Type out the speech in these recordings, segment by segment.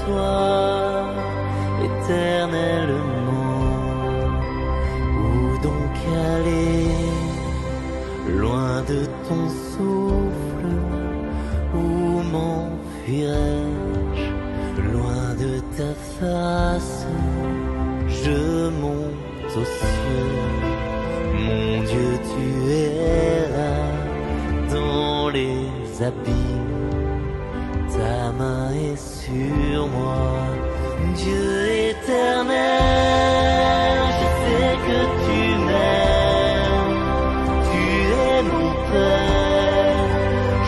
toi éternellement. Où donc aller, loin de ton souffle? Où m'enfuirai-je, loin de ta face? Je monte aux cieux, mon Dieu, tu es là, dans les abîmes, ta main est sur moi. Dieu éternel, je sais que tu m'aimes, tu es mon Père,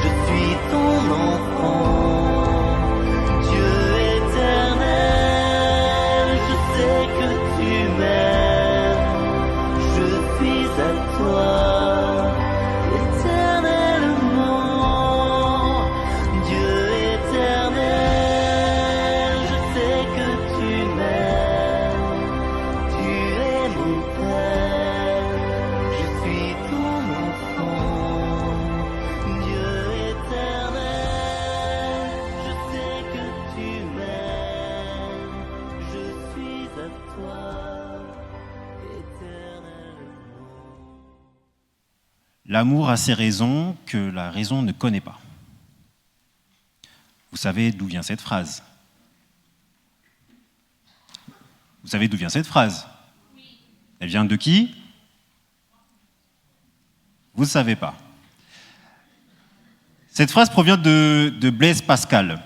je suis ton enfant. Dieu éternel, je sais que tu m'aimes, je suis à toi éternellement. Dieu éternel, je sais que tu m'aimes, tu es mon Père, je suis ton enfant. Dieu éternel, je sais que tu m'aimes, je suis à toi éternellement. L'amour a ses raisons que la raison ne connaît pas. Vous savez d'où vient cette phrase? Vous savez d'où vient cette phrase? Elle vient de qui? Vous ne savez pas. Cette phrase provient de Blaise Pascal.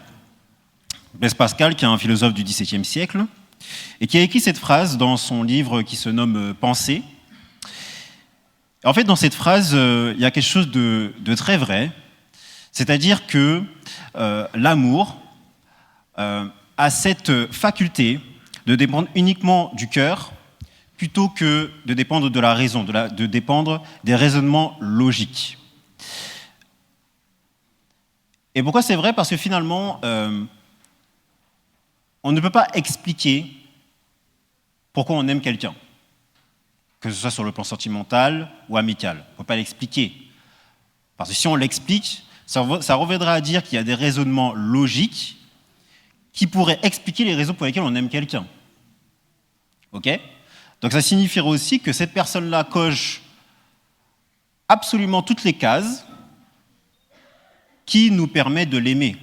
Blaise Pascal, qui est un philosophe du XVIIe siècle, et qui a écrit cette phrase dans son livre qui se nomme « Pensées ». En fait, dans cette phrase, il y a quelque chose de très vrai, c'est-à-dire que l'amour a cette faculté de dépendre uniquement du cœur plutôt que de dépendre de la raison, de dépendre des raisonnements logiques. Et pourquoi c'est vrai? Parce que finalement, on ne peut pas expliquer pourquoi on aime quelqu'un, que ce soit sur le plan sentimental ou amical. On ne peut pas l'expliquer. Parce que si on l'explique, ça reviendra à dire qu'il y a des raisonnements logiques qui pourraient expliquer les raisons pour lesquelles on aime quelqu'un. Ok? Donc ça signifierait aussi que cette personne-là coche absolument toutes les cases qui nous permettent de l'aimer.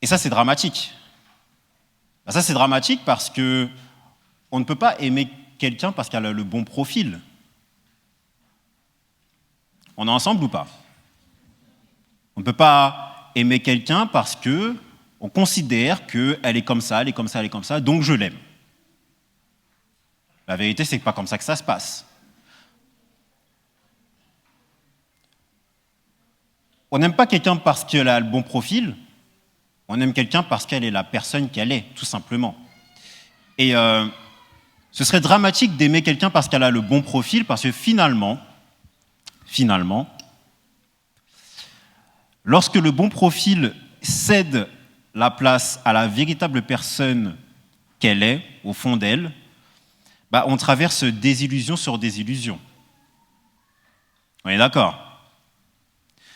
Et ça, c'est dramatique. Ça, c'est dramatique parce qu'on ne peut pas aimer quelqu'un parce qu'elle a le bon profil. On est ensemble ou pas? On ne peut pas aimer quelqu'un parce qu'on considère qu'elle est comme ça, elle est comme ça, elle est comme ça, donc je l'aime. La vérité, c'est que pas comme ça que ça se passe. On n'aime pas quelqu'un parce qu'elle a le bon profil, on aime quelqu'un parce qu'elle est la personne qu'elle est, tout simplement. Et ce serait dramatique d'aimer quelqu'un parce qu'elle a le bon profil, parce que finalement, lorsque le bon profil cède la place à la véritable personne qu'elle est, au fond d'elle, on traverse désillusion sur désillusion. On est d'accord?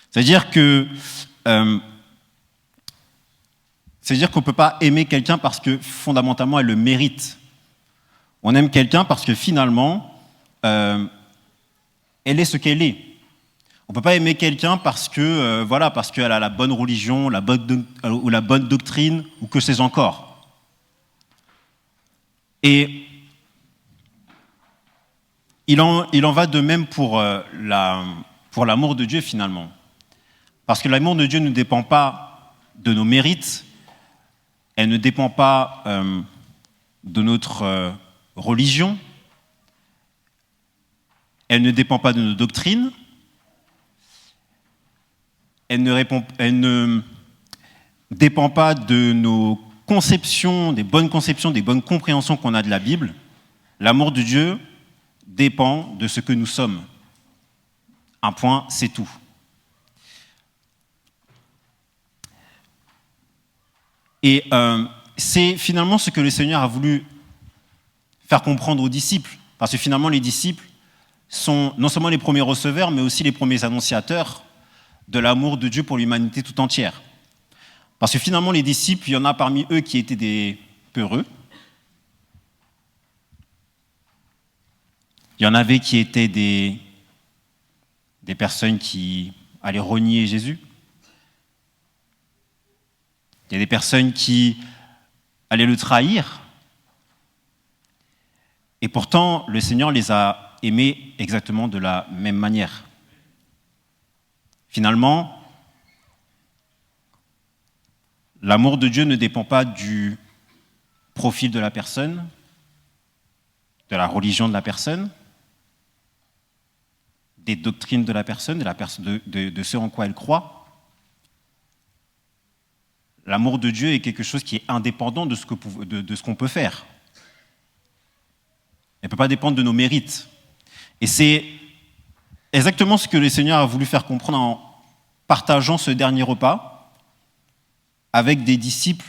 C'est-à-dire qu'on ne peut pas aimer quelqu'un parce que fondamentalement elle le mérite. On aime quelqu'un parce que finalement, elle est ce qu'elle est. On ne peut pas aimer quelqu'un parce que parce qu'elle a la bonne religion, ou la bonne doctrine, ou que sais-je encore. Et il en va de même pour l'amour de Dieu finalement. Parce que l'amour de Dieu ne dépend pas de nos mérites, elle ne dépend pas de notre religion, elle ne dépend pas de nos doctrines, elle ne dépend pas de nos conceptions, des bonnes compréhensions qu'on a de la Bible. L'amour de Dieu dépend de ce que nous sommes. Un point, c'est tout. Et c'est finalement ce que le Seigneur a voulu faire comprendre aux disciples. Parce que finalement, les disciples sont non seulement les premiers receveurs, mais aussi les premiers annonciateurs de l'amour de Dieu pour l'humanité tout entière. Parce que finalement, les disciples, il y en a parmi eux qui étaient des peureux. Il y en avait qui étaient des personnes qui allaient renier Jésus. Il y a des personnes qui allaient le trahir. Et pourtant, le Seigneur les a aimés exactement de la même manière. Finalement, l'amour de Dieu ne dépend pas du profil de la personne, de la religion de la personne, des doctrines de la personne, de ce en quoi elle croit. L'amour de Dieu est quelque chose qui est indépendant de ce qu'on peut faire. Elle ne peut pas dépendre de nos mérites. Et c'est exactement ce que le Seigneur a voulu faire comprendre en partageant ce dernier repas avec des disciples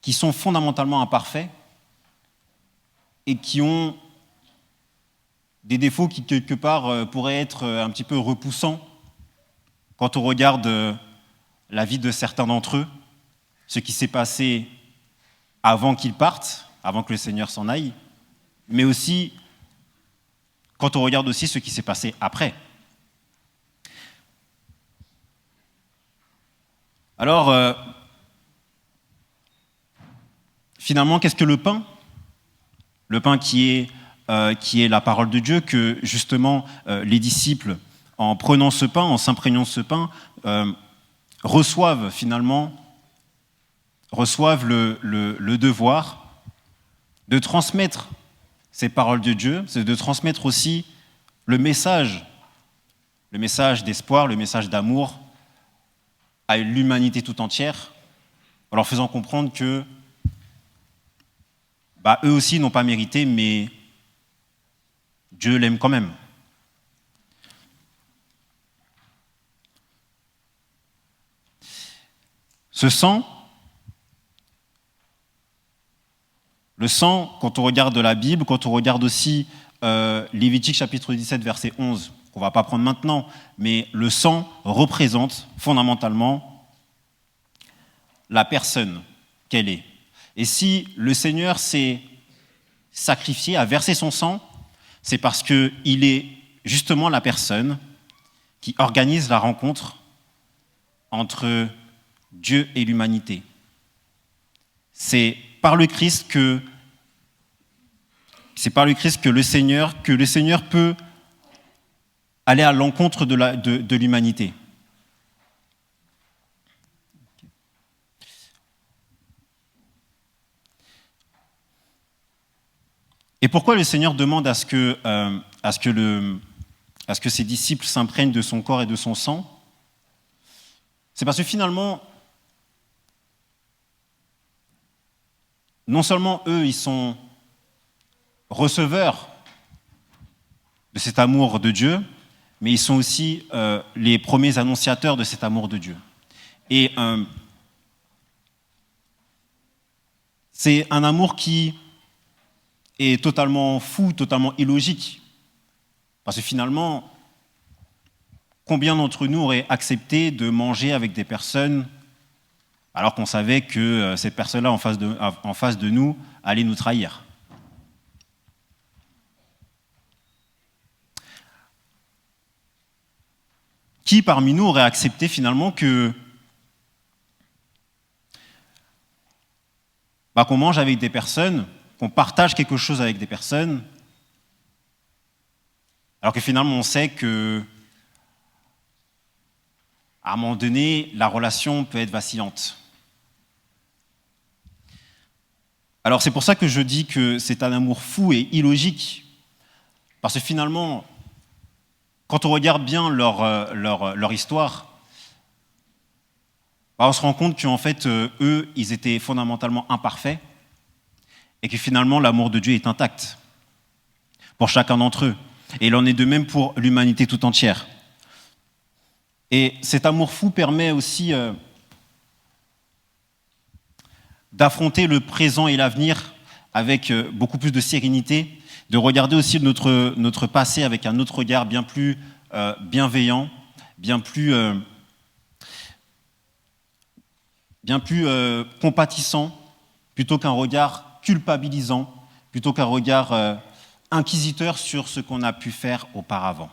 qui sont fondamentalement imparfaits et qui ont des défauts qui, quelque part, pourraient être un petit peu repoussants quand on regarde la vie de certains d'entre eux, ce qui s'est passé avant qu'ils partent, avant que le Seigneur s'en aille, mais aussi quand on regarde aussi ce qui s'est passé après. Alors, finalement, qu'est-ce que le pain ? Le pain qui est la parole de Dieu, que justement les disciples, en prenant ce pain, en s'imprégnant de ce pain, reçoivent le devoir de transmettre ces paroles de Dieu, c'est de transmettre aussi le message d'espoir, le message d'amour à l'humanité tout entière, en leur faisant comprendre que eux aussi n'ont pas mérité, mais Dieu l'aime quand même. Ce sang, le sang, quand on regarde la Bible, quand on regarde aussi Lévitique chapitre 17, verset 11, qu'on ne va pas prendre maintenant, mais le sang représente fondamentalement la personne qu'elle est. Et si le Seigneur s'est sacrifié, a versé son sang, c'est parce qu'il est justement la personne qui organise la rencontre entre Dieu et l'humanité. C'est par le Christ que le Seigneur peut aller à l'encontre de l'humanité. Et pourquoi le Seigneur demande à ce que ses disciples s'imprègnent de son corps et de son sang ? C'est parce que finalement, non seulement eux, ils sont receveurs de cet amour de Dieu, mais ils sont aussi les premiers annonciateurs de cet amour de Dieu. Et c'est un amour qui est totalement fou, totalement illogique. Parce que finalement, combien d'entre nous auraient accepté de manger avec des personnes alors qu'on savait que cette personne-là en face de nous allait nous trahir ? Qui parmi nous aurait accepté finalement qu'on mange avec des personnes, qu'on partage quelque chose avec des personnes, alors que finalement on sait que à un moment donné, la relation peut être vacillante. Alors c'est pour ça que je dis que c'est un amour fou et illogique, parce que finalement, quand on regarde bien leur histoire, on se rend compte qu'en fait, eux, ils étaient fondamentalement imparfaits, et que finalement, l'amour de Dieu est intact pour chacun d'entre eux. Et il en est de même pour l'humanité tout entière. Et cet amour fou permet aussi d'affronter le présent et l'avenir avec beaucoup plus de sérénité, de regarder aussi notre passé avec un autre regard bien plus bienveillant, bien plus bien plus compatissant, plutôt qu'un regard culpabilisant, plutôt qu'un regard inquisiteur sur ce qu'on a pu faire auparavant.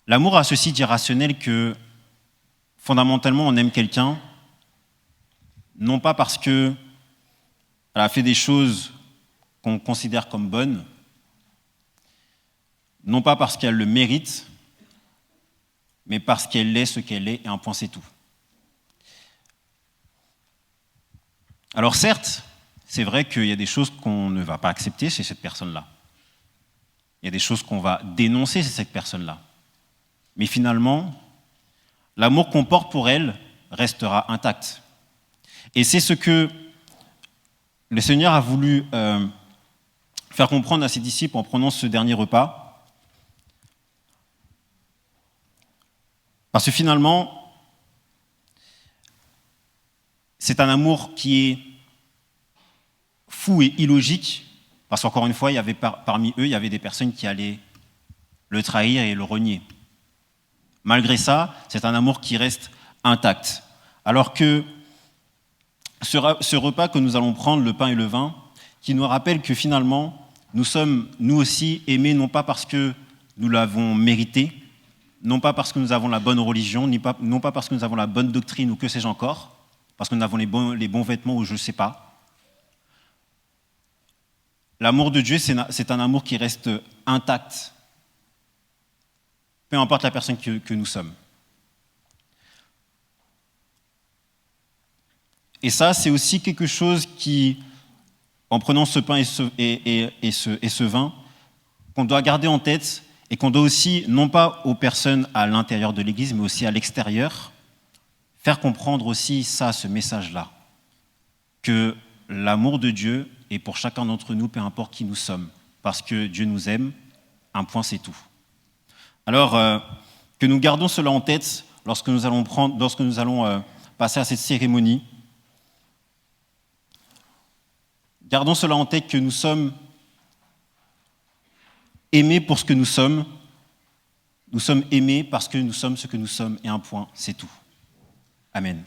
L'amour a ceci d'irrationnel que, fondamentalement, on aime quelqu'un, non pas parce qu'elle a fait des choses qu'on considère comme bonnes, non pas parce qu'elle le mérite, mais parce qu'elle est ce qu'elle est, et un point c'est tout. Alors certes, c'est vrai qu'il y a des choses qu'on ne va pas accepter chez cette personne-là. Il y a des choses qu'on va dénoncer chez cette personne-là. Mais finalement, l'amour qu'on porte pour elle restera intact. Et c'est ce que le Seigneur a voulu faire comprendre à ses disciples en prenant ce dernier repas. Parce que finalement, c'est un amour qui est fou et illogique, parce qu'encore une fois, il y avait parmi eux, il y avait des personnes qui allaient le trahir et le renier. Malgré ça, c'est un amour qui reste intact. Alors que ce repas que nous allons prendre, le pain et le vin, qui nous rappelle que finalement, nous sommes, nous aussi, aimés non pas parce que nous l'avons mérité, non pas parce que nous avons la bonne religion, non pas parce que nous avons la bonne doctrine ou que sais-je encore, parce que nous avons les bons vêtements ou je ne sais pas. L'amour de Dieu, c'est un amour qui reste intact, peu importe la personne que nous sommes. Et ça, c'est aussi quelque chose qui, en prenant ce pain et ce vin, qu'on doit garder en tête et qu'on doit aussi, non pas aux personnes à l'intérieur de l'Église, mais aussi à l'extérieur, faire comprendre aussi ça, ce message-là, que l'amour de Dieu est pour chacun d'entre nous, peu importe qui nous sommes, parce que Dieu nous aime, un point c'est tout. Alors, que nous gardons cela en tête lorsque nous allons passer à cette cérémonie. Gardons cela en tête que nous sommes aimés pour ce que nous sommes. Nous sommes aimés parce que nous sommes ce que nous sommes, et un point, c'est tout. Amen.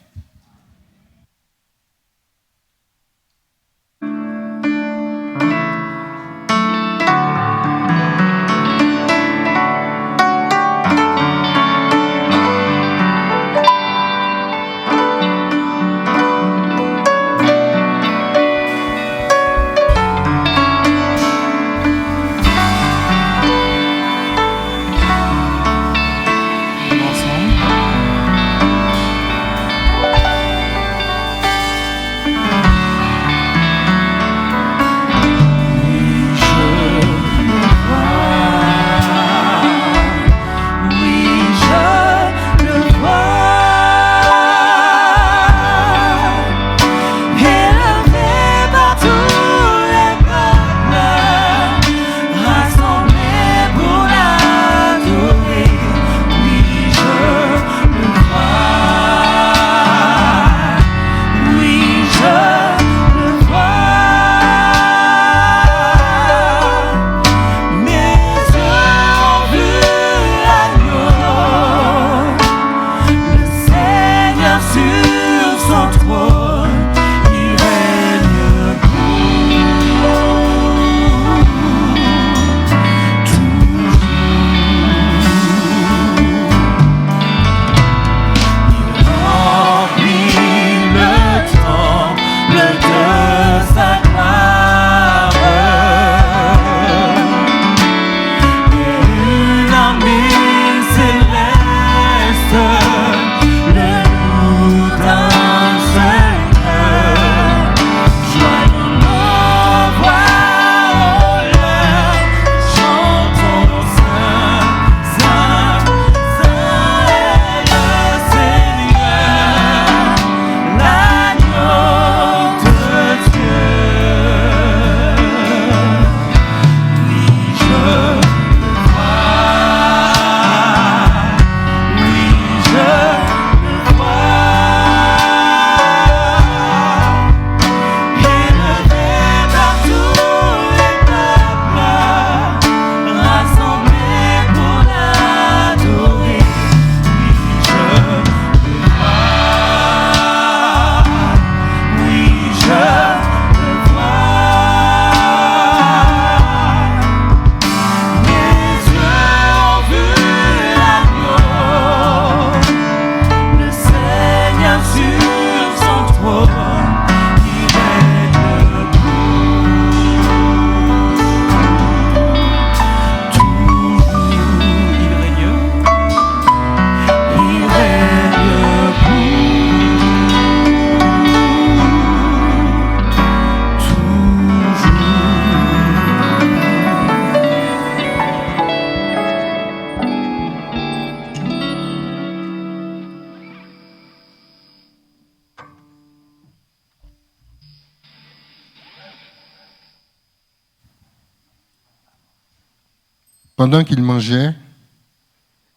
Pendant qu'ils mangeaient,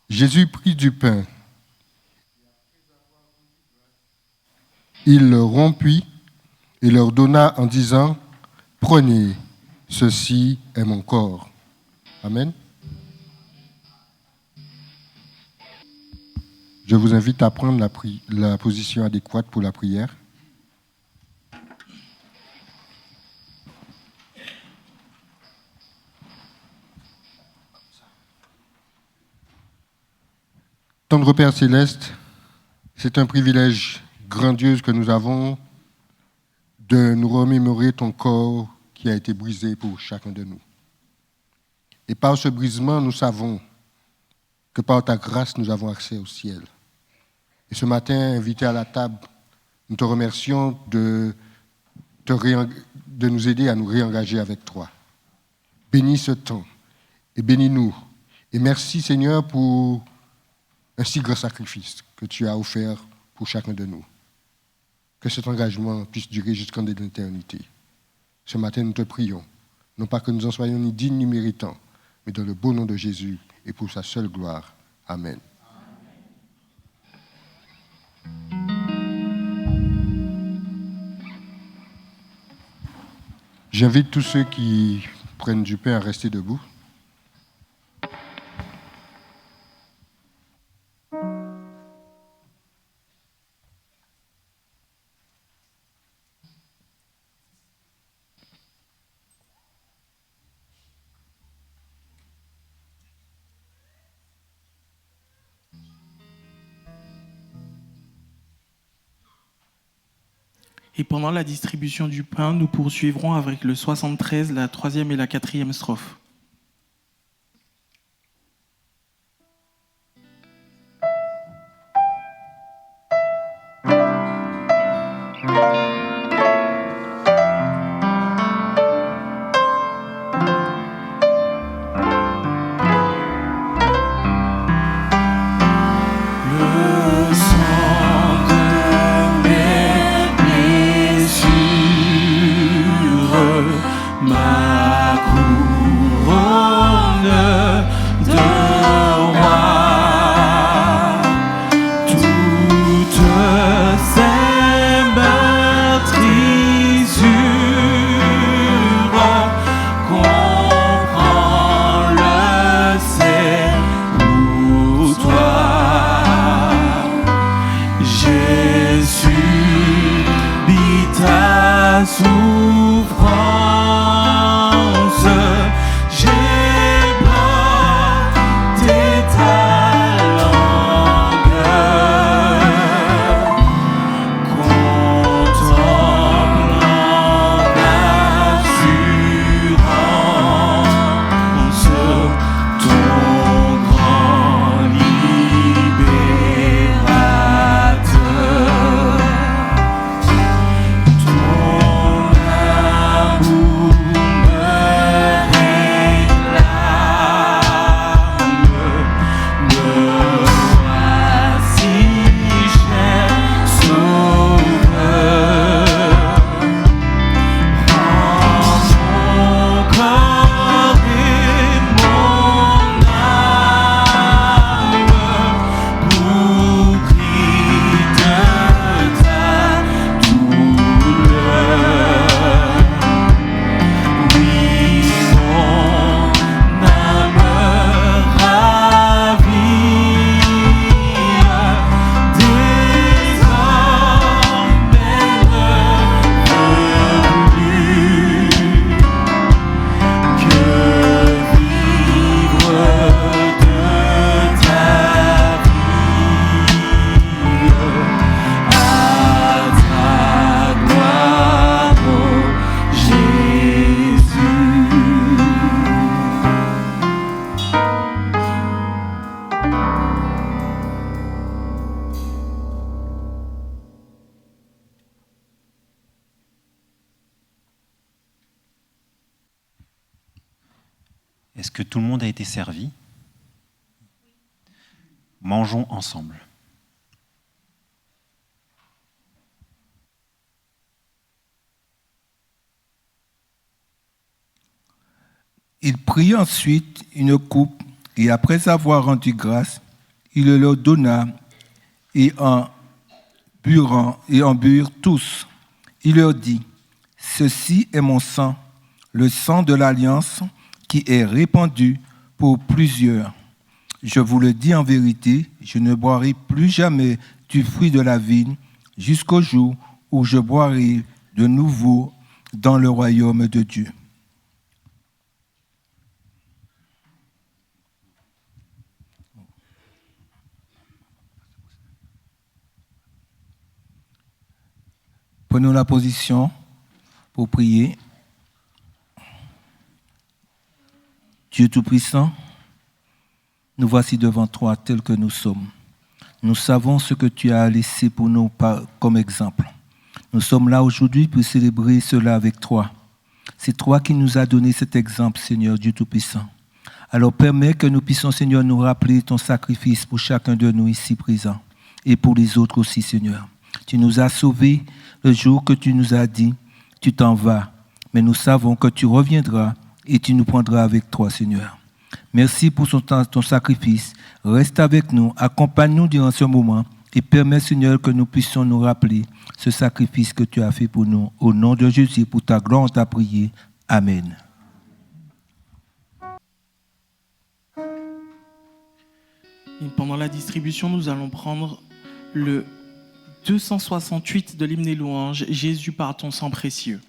Jésus prit du pain. Il le rompit et leur donna en disant, « Prenez, ceci est mon corps. » Amen. Je vous invite à prendre la position adéquate pour la prière. Tendre Père Céleste, c'est un privilège grandiose que nous avons de nous remémorer ton corps qui a été brisé pour chacun de nous. Et par ce brisement, nous savons que par ta grâce, nous avons accès au ciel. Et ce matin, invité à la table, nous te remercions de nous aider à nous réengager avec toi. Bénis ce temps et bénis-nous. Et merci Seigneur pour un si grand sacrifice que tu as offert pour chacun de nous. Que cet engagement puisse durer jusqu'en l'éternité. Ce matin, nous te prions, non pas que nous en soyons ni dignes ni méritants, mais dans le beau nom de Jésus et pour sa seule gloire. Amen. J'invite tous ceux qui prennent du pain à rester debout. Et pendant la distribution du pain, nous poursuivrons avec le 73, la 3e et la 4e strophe. Est-ce que tout le monde a été servi? Mangeons ensemble. Il prit ensuite une coupe et après avoir rendu grâce, il le leur donna et en burent tous. Il leur dit, « Ceci est mon sang, le sang de l'alliance qui est répandu pour plusieurs. Je vous le dis en vérité, je ne boirai plus jamais du fruit de la vigne jusqu'au jour où je boirai de nouveau dans le royaume de Dieu. » Prenons la position pour prier. Dieu Tout-Puissant, nous voici devant toi tels que nous sommes. Nous savons ce que tu as laissé pour nous comme exemple. Nous sommes là aujourd'hui pour célébrer cela avec toi. C'est toi qui nous as donné cet exemple, Seigneur Dieu Tout-Puissant. Alors permets que nous puissions, Seigneur, nous rappeler ton sacrifice pour chacun de nous ici présents et pour les autres aussi, Seigneur. Tu nous as sauvés le jour que tu nous as dit, tu t'en vas, mais nous savons que tu reviendras et tu nous prendras avec toi, Seigneur. Merci pour ton sacrifice. Reste avec nous, accompagne-nous durant ce moment et permets, Seigneur, que nous puissions nous rappeler ce sacrifice que tu as fait pour nous. Au nom de Jésus, pour ta gloire, on t'a prié. Amen. Et pendant la distribution, nous allons prendre le 268 de l'hymne des louanges, Jésus par ton sang précieux.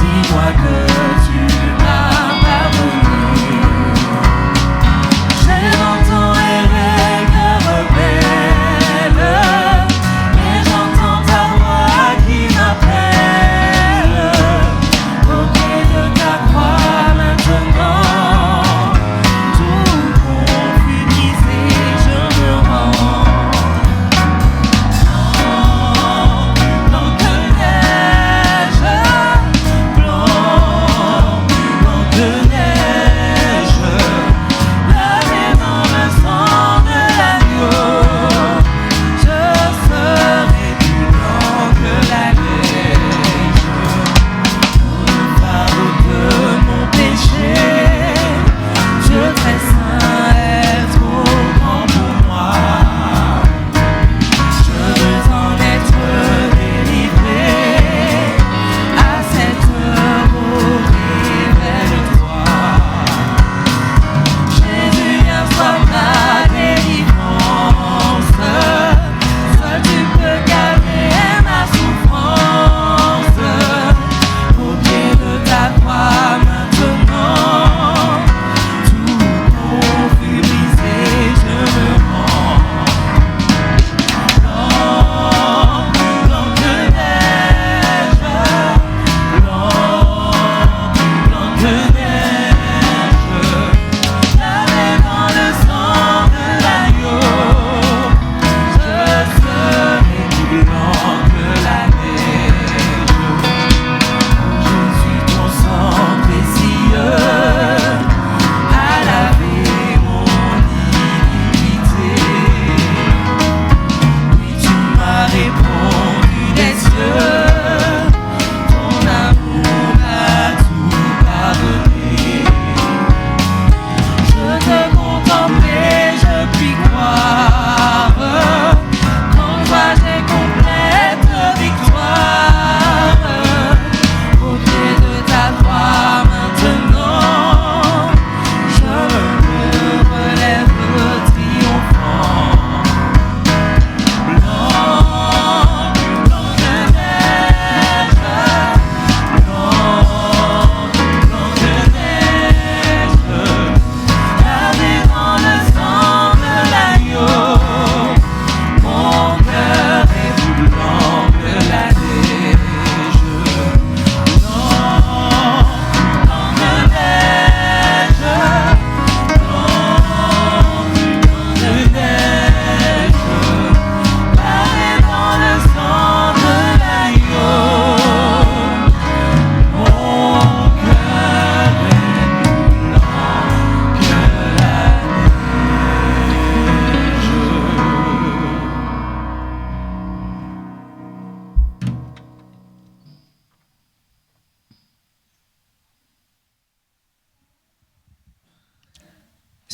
Dis-moi que tu m'as pardonné.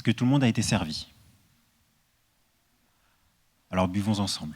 que tout le monde a été servi. Alors buvons ensemble.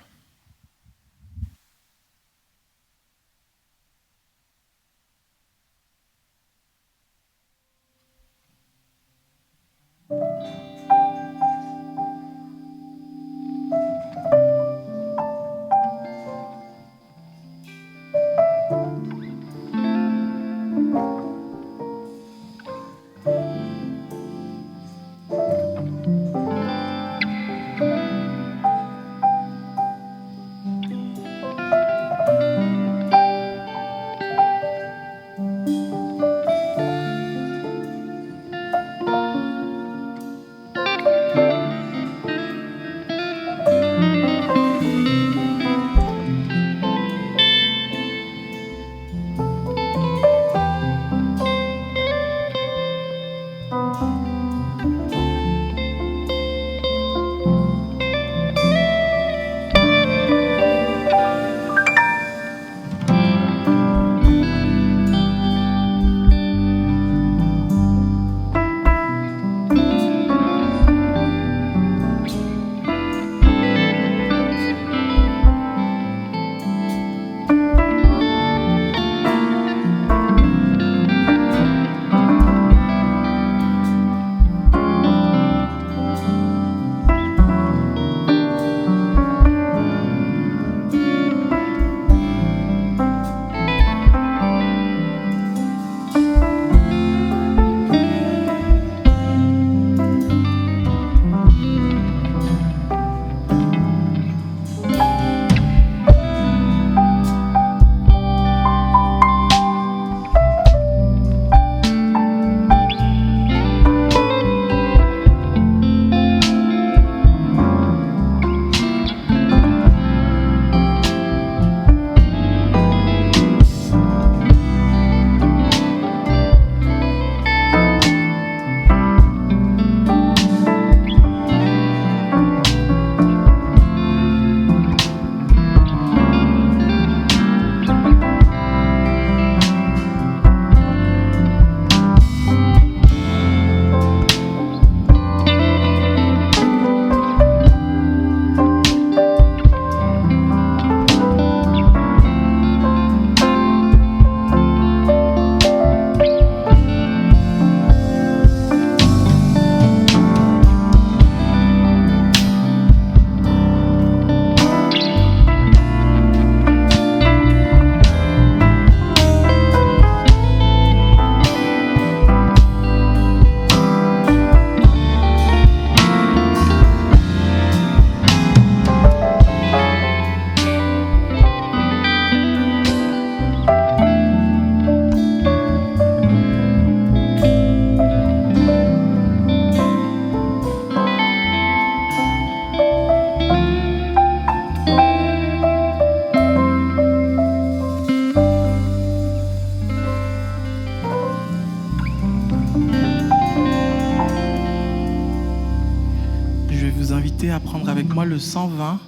À prendre avec moi le 120,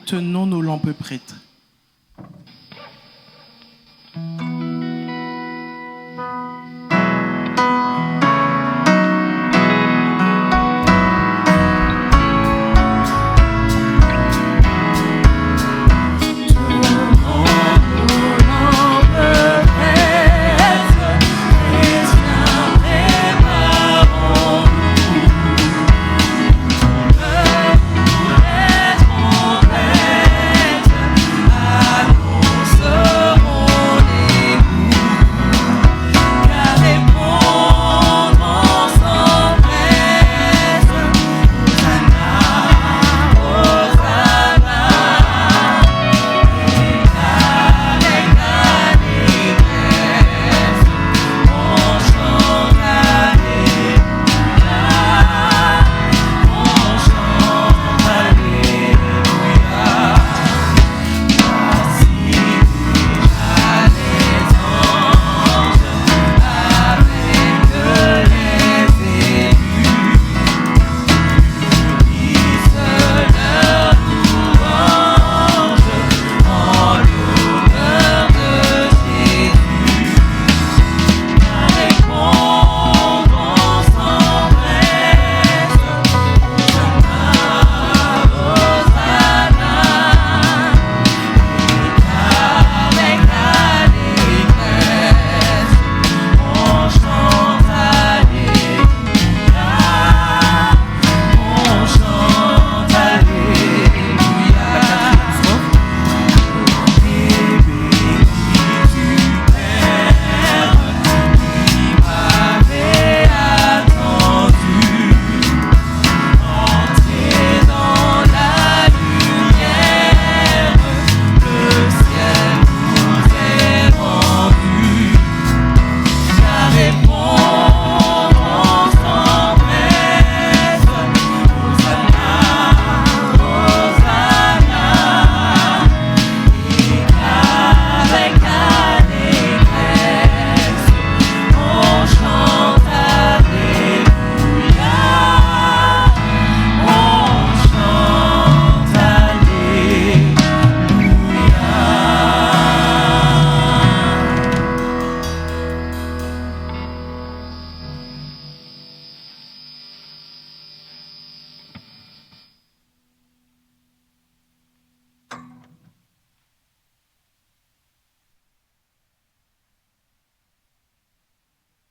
tenons nos lampes prêtes.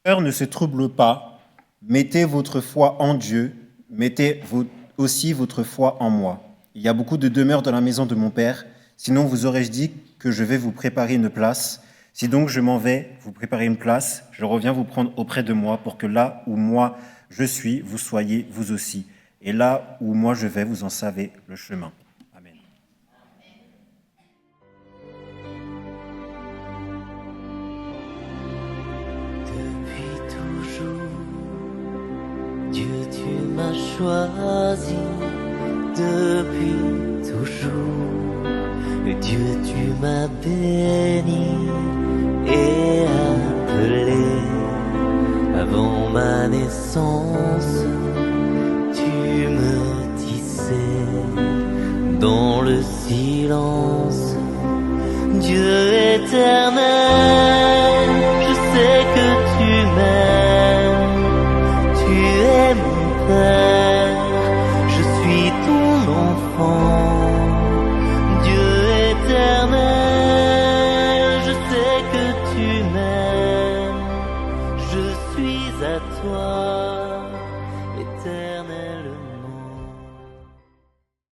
Cœur ne se trouble pas, mettez votre foi en Dieu, mettez aussi votre foi en moi. Il y a beaucoup de demeures dans la maison de mon Père, sinon vous aurais-je dit que je vais vous préparer une place. Si donc je m'en vais vous préparer une place, je reviens vous prendre auprès de moi pour que là où moi je suis, vous soyez vous aussi. Et là où moi je vais, vous en savez le chemin. Amen. Depuis toujours, Dieu, tu m'as choisi. Depuis toujours, Dieu, tu m'as béni et appelé. Avant ma naissance, tu me tissais dans le silence. Dieu éternel, je sais que tu m'aimes, tu es mon Père, je suis ton enfant. Dieu éternel, je sais que tu m'aimes, je suis à toi.